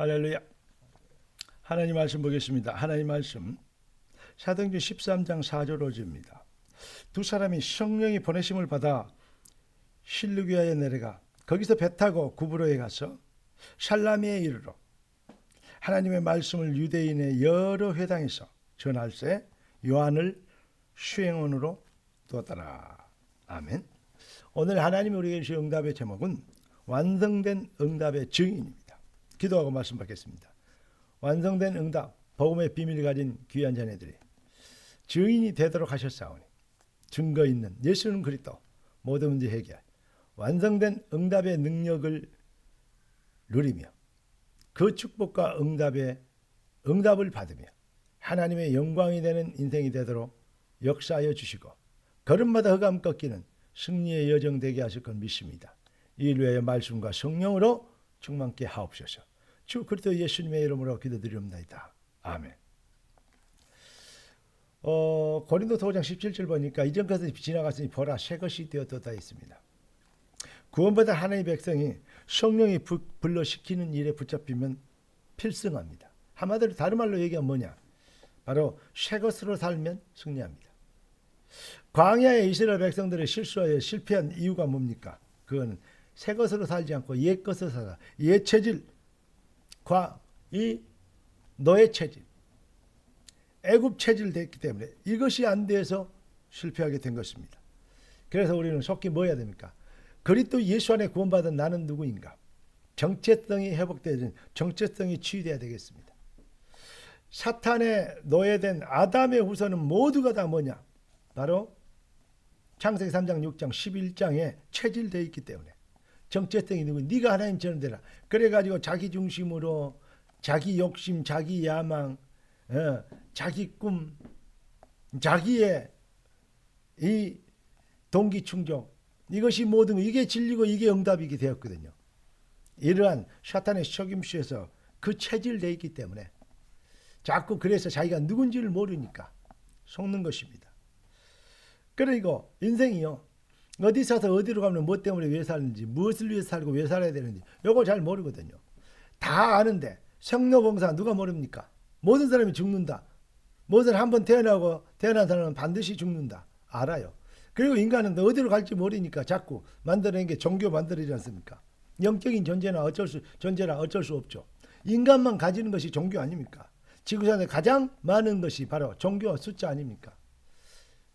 할렐루야. 하나님 말씀 보겠습니다. 하나님 말씀 사도행전 13장 4절 5절입니다. 두 사람이 성령이 보내심을 받아 실루기아에 내려가 거기서 배 타고 구브로에 가서 살라미에 이르러 하나님의 말씀을 유대인의 여러 회당에서 전할세 요한을 수행원으로 두었더라. 아멘. 오늘 하나님이 우리에게 주신 응답의 제목은 완성된 응답의 증인입니다. 기도하고 말씀 받겠습니다. 완성된 응답, 복음의 비밀을 가진 귀한 자녀들이 증인이 되도록 하셨사오니 증거 있는 예수는 그리스도 모든 문제 해결, 완성된 응답의 능력을 누리며 그 축복과 응답을 받으며 하나님의 영광이 되는 인생이 되도록 역사하여 주시고 걸음마다 흑암 꺾이는 승리의 여정 되게 하실 건 믿습니다. 인류의 말씀과 성령으로 충만케 하옵소서. 주 그리스도 예수님의 이름으로 기도드리옵나이다. 아멘. 고린도서 5장 17절 보니까 이전 것이 지나갔으니 보라 새 것이 되었도다 했습니다. 구원받은 하나님의 백성이 성령이 불러시키는 일에 붙잡히면 필승합니다. 한마디로 다른 말로 얘기하면 뭐냐? 바로 새 것으로 살면 승리합니다. 광야의 이스라엘 백성들의 실수하여 실패한 이유가 뭡니까? 그건 새 것으로 살지 않고 옛 것으로 살아. 옛 체질과 이 노예 체질, 애굽 체질 됐기 때문에 이것이 안 돼서 실패하게 된 것입니다. 그래서 우리는 속히 뭐 해야 됩니까? 그리스도 예수 안에 구원받은 나는 누구인가? 정체성이 회복되는 정체성이 치유돼야 되겠습니다. 사탄의 노예된 아담의 후손은 모두가 다 뭐냐? 바로 창세기 3장 6장 11장에 체질되어 있기 때문에 정체성이 누구? 네가 하나님처럼 되라. 그래가지고 자기 중심으로 자기 욕심, 자기 야망, 자기 꿈, 자기의 이 동기 충족, 이것이 모든 이게 진리고 이게 응답이게 되었거든요. 이러한 사탄의 속임수에서 그 체질되어 있기 때문에 자꾸 그래서 자기가 누군지를 모르니까 속는 것입니다. 그리고 인생이요, 어디 사서 어디로 가면 뭐 때문에 왜 사는지, 무엇을 위해서 살고 왜 살아야 되는지 이거 잘 모르거든요. 다 아는데 생로병사 누가 모릅니까? 모든 사람이 죽는다. 모든 한번 태어난 사람은 반드시 죽는다. 알아요. 그리고 인간은 어디로 갈지 모르니까 자꾸 만들어낸 게 종교 만들어지지 않습니까? 영적인 존재나 어쩔 수 없죠. 인간만 가지는 것이 종교 아닙니까? 지구상에 가장 많은 것이 바로 종교 숫자 아닙니까?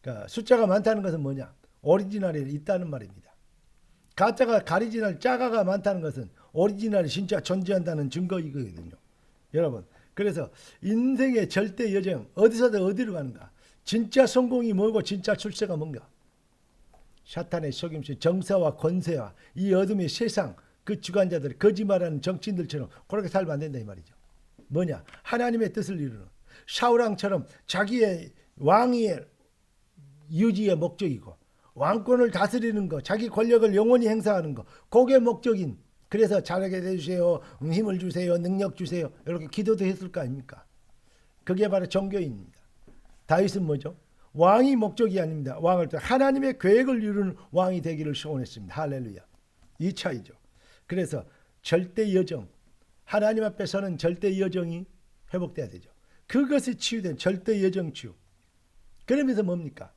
그러니까 숫자가 많다는 것은 뭐냐? 오리지널이 있다는 말입니다. 가짜가 가리지널 짜가가 많다는 것은 오리지널이 진짜 존재한다는 증거이거든요. 여러분, 그래서 인생의 절대 여정 어디서든 어디로 가는가? 진짜 성공이 뭐고 진짜 출세가 뭔가? 사탄의 속임수, 정사와 권세와 이 어둠의 세상 그 주관자들, 거짓말하는 정치인들처럼 그렇게 살면 안 된다 이 말이죠. 뭐냐? 하나님의 뜻을 이루는 사울왕처럼 자기의 왕위의 유지의 목적이고 왕권을 다스리는 거, 자기 권력을 영원히 행사하는 거, 그게 목적인. 그래서 잘하게 해주세요, 힘을 주세요, 능력 주세요, 이렇게 기도도 했을 거 아닙니까? 그게 바로 종교인입니다. 다윗은 뭐죠? 왕이 목적이 아닙니다. 왕을 하나님의 계획을 이루는 왕이 되기를 소원했습니다. 할렐루야. 이 차이죠. 그래서 절대 여정, 하나님 앞에 서는 절대 여정이 회복돼야 되죠. 그것이 치유된 절대 여정 치유. 그러면서 뭡니까?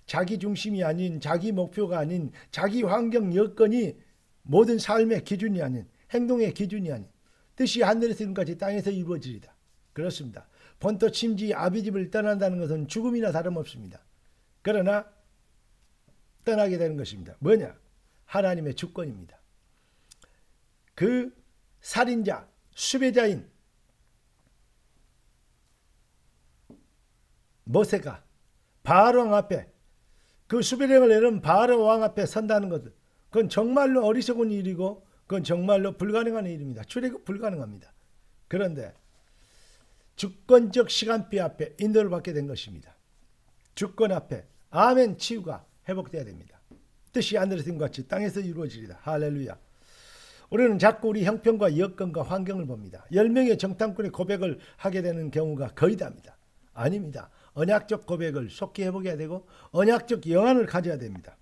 자기 중심이 아닌, 자기 목표가 아닌, 자기 환경 여건이 모든 삶의 기준이 아닌, 행동의 기준이 아닌, 뜻이 하늘에서 이룬같이 땅에서 이루어지리다. 그렇습니다. 본토 침지 아비집을 떠난다는 것은 죽음이나 다름없습니다. 그러나 떠나게 되는 것입니다. 뭐냐? 하나님의 주권입니다. 그 살인자, 수배자인 모세가 바알 왕 앞에 그 수비령을 내는 바알 왕 앞에 선다는 것은 그건 정말로 어리석은 일이고 그건 정말로 불가능한 일입니다. 출애굽 불가능합니다. 그런데 주권적 시간표 앞에 인도를 받게 된 것입니다. 주권 앞에 아멘 치유가 회복돼야 됩니다. 뜻이 하늘에서 이룬 같이 땅에서 이루어지리다. 할렐루야. 우리는 자꾸 우리 형편과 여건과 환경을 봅니다. 10명의 정탐꾼의 고백을 하게 되는 경우가 거의 다입니다. 아닙니다. 언약적 고백을 속히 회복해야 되고 언약적 영안을 가져야 됩니다.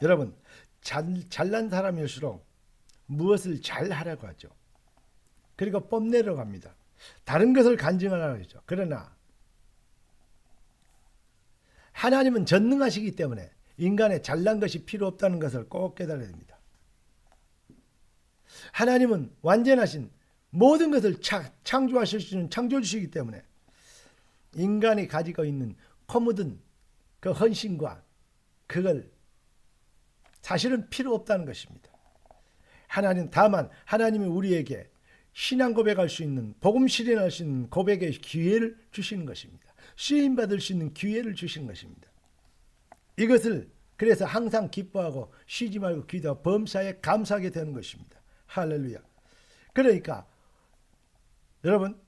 여러분, 잘난 사람일수록 무엇을 잘하라고 하죠. 그리고 뽐내러 갑니다. 다른 것을 간증하라고 했죠. 그러나 하나님은 전능하시기 때문에 인간의 잘난 것이 필요 없다는 것을 꼭 깨달아야 됩니다. 하나님은 완전하신 모든 것을 창조하실 수 있는 창조주시기 때문에 인간이 가지고 있는 코묻은 그 헌신과 그걸 사실은 필요 없다는 것입니다. 다만 하나님이 우리에게 신앙 고백할 수 있는, 복음 실현할 수 있는 고백의 기회를 주시는 것입니다. 쓰임 받을 수 있는 기회를 주시는 것입니다. 이것을 그래서 항상 기뻐하고 쉬지 말고 기도하고 범사에 감사하게 되는 것입니다. 할렐루야. 그러니까 여러분,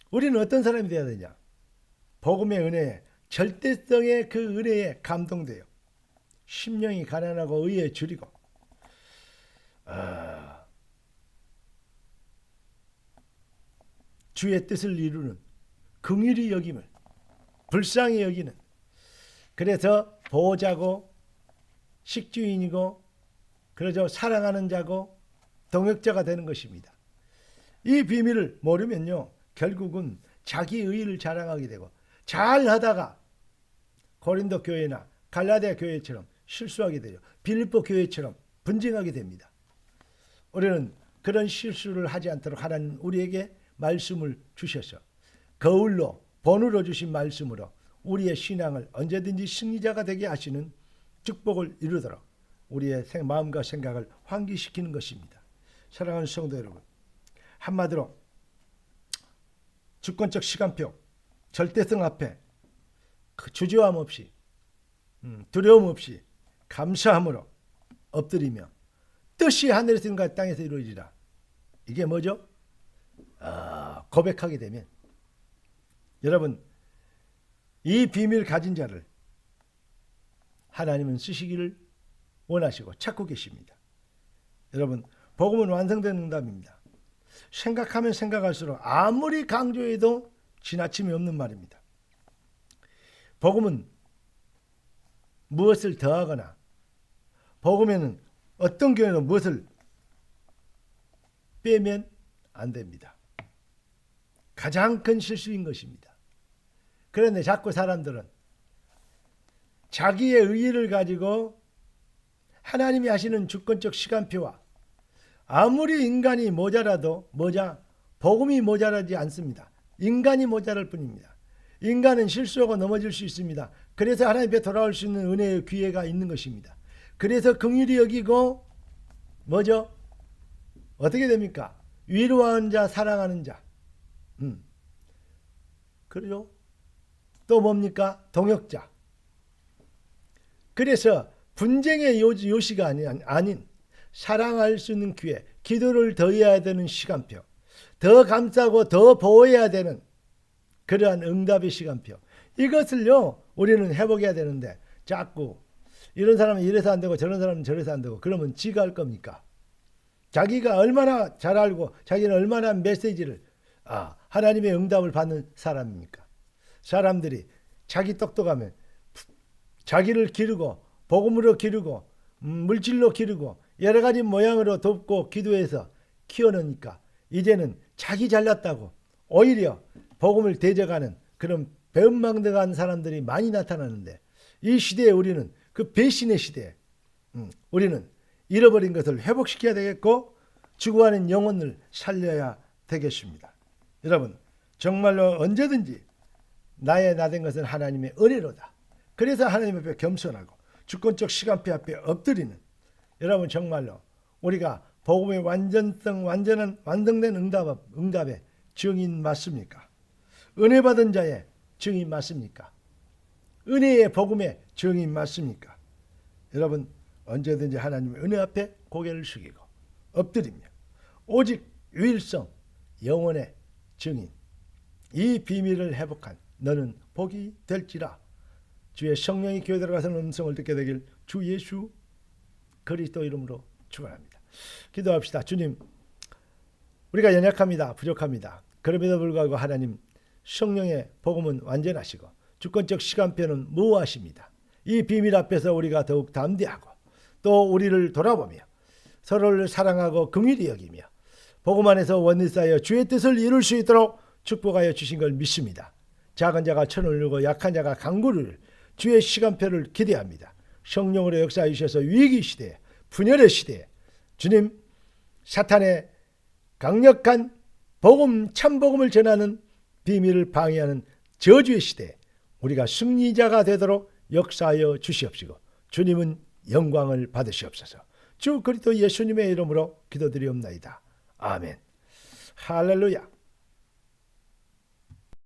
우리는 어떤 사람이 되어야 되냐? 복음의 은혜에, 절대성의 그 은혜에 감동돼요. 심령이 가난하고 의에 줄이고 주의 뜻을 이루는, 긍휼히 여김을 불쌍히 여기는, 그래서 보호자고 식주인이고 그러죠, 사랑하는 자고 동역자가 되는 것입니다. 이 비밀을 모르면요, 결국은 자기 의의를 자랑하게 되고 잘하다가 고린도 교회나 갈라디아 교회처럼 실수하게 되죠. 빌립보 교회처럼 분쟁하게 됩니다. 우리는 그런 실수를 하지 않도록 하나님 우리에게 말씀을 주셔서 거울로 본으로 주신 말씀으로 우리의 신앙을 언제든지 승리자가 되게 하시는 축복을 이루도록 우리의 마음과 생각을 환기시키는 것입니다. 사랑하는 성도 여러분, 한마디로 주권적 시간표, 절대성 앞에 주저함 없이 두려움 없이 감사함으로 엎드리며 뜻이 하늘에서 이룬 땅에서 이루어지라. 이게 뭐죠? 고백하게 되면 여러분, 이 비밀을 가진 자를 하나님은 쓰시기를 원하시고 찾고 계십니다. 여러분, 복음은 완성된 응답입니다. 생각하면 생각할수록 아무리 강조해도 지나침이 없는 말입니다. 복음은 무엇을 더하거나 복음에는 어떤 경우에도 무엇을 빼면 안 됩니다. 가장 큰 실수인 것입니다. 그런데 자꾸 사람들은 자기의 의의를 가지고 하나님이 하시는 주권적 시간표와 아무리 인간이 모자라도 복음이 모자라지 않습니다. 인간이 모자랄 뿐입니다. 인간은 실수하고 넘어질 수 있습니다. 그래서 하나님 앞에 돌아올 수 있는 은혜의 기회가 있는 것입니다. 그래서 긍휼히 여기고 뭐죠? 어떻게 됩니까? 위로하는 자, 사랑하는 자. 그러죠? 또 뭡니까? 동역자. 그래서 분쟁의 요시가 아닌 사랑할 수 있는 기회, 기도를 더해야 되는 시간표, 더 감싸고 더 보호해야 되는 그러한 응답의 시간표, 이것을요 우리는 회복해야 되는데 자꾸 이런 사람은 이래서 안 되고 저런 사람은 저래서 안 되고 그러면 지가 할 겁니까? 자기가 얼마나 잘 알고 자기는 얼마나 메시지를 하나님의 응답을 받는 사람입니까? 사람들이 자기 똑똑하면 자기를 기르고 복음으로 기르고 물질로 기르고 여러 가지 모양으로 돕고 기도해서 키워놓으니까 이제는 자기 잘났다고 오히려 복음을 대적하는 그런 배은망덕한 사람들이 많이 나타나는데, 이 시대에 우리는 그 배신의 시대에 우리는 잃어버린 것을 회복시켜야 되겠고 죽어가는 영혼을 살려야 되겠습니다. 여러분, 정말로 언제든지 나의 나된 것은 하나님의 은혜로다. 그래서 하나님 앞에 겸손하고 주권적 시간표 앞에 엎드리는 여러분, 정말로 우리가 복음의 완전된 응답의 증인 맞습니까? 은혜 받은 자의 증인 맞습니까? 은혜의 복음의 증인 맞습니까? 여러분, 언제든지 하나님의 은혜 앞에 고개를 숙이고 엎드리며 오직 유일성 영원의 증인, 이 비밀을 회복한 너는 복이 될지라. 주의 성령이 교회 들어가서는 음성을 듣게 되길 주 예수 그리스도 이름으로 축원합니다. 기도합시다. 주님, 우리가 연약합니다. 부족합니다. 그럼에도 불구하고 하나님 성령의 복음은 완전하시고 주권적 시간표는 무호하십니다. 이 비밀 앞에서 우리가 더욱 담대하고 또 우리를 돌아보며 서로를 사랑하고 긍휼히 여기며 복음 안에서 원리 쌓여 주의 뜻을 이룰 수 있도록 축복하여 주신 걸 믿습니다. 작은 자가 천을 누르고 약한 자가 강구를 주의 시간표를 기대합니다. 성령으로 역사해 주셔서 위기 시대, 분열의 시대, 주님 사탄의 강력한 복음, 참복음을 전하는 비밀을 방해하는 저주의 시대, 우리가 승리자가 되도록 역사하여 주시옵시고 주님은 영광을 받으시옵소서. 주 그리스도 예수님의 이름으로 기도드리옵나이다. 아멘. 할렐루야.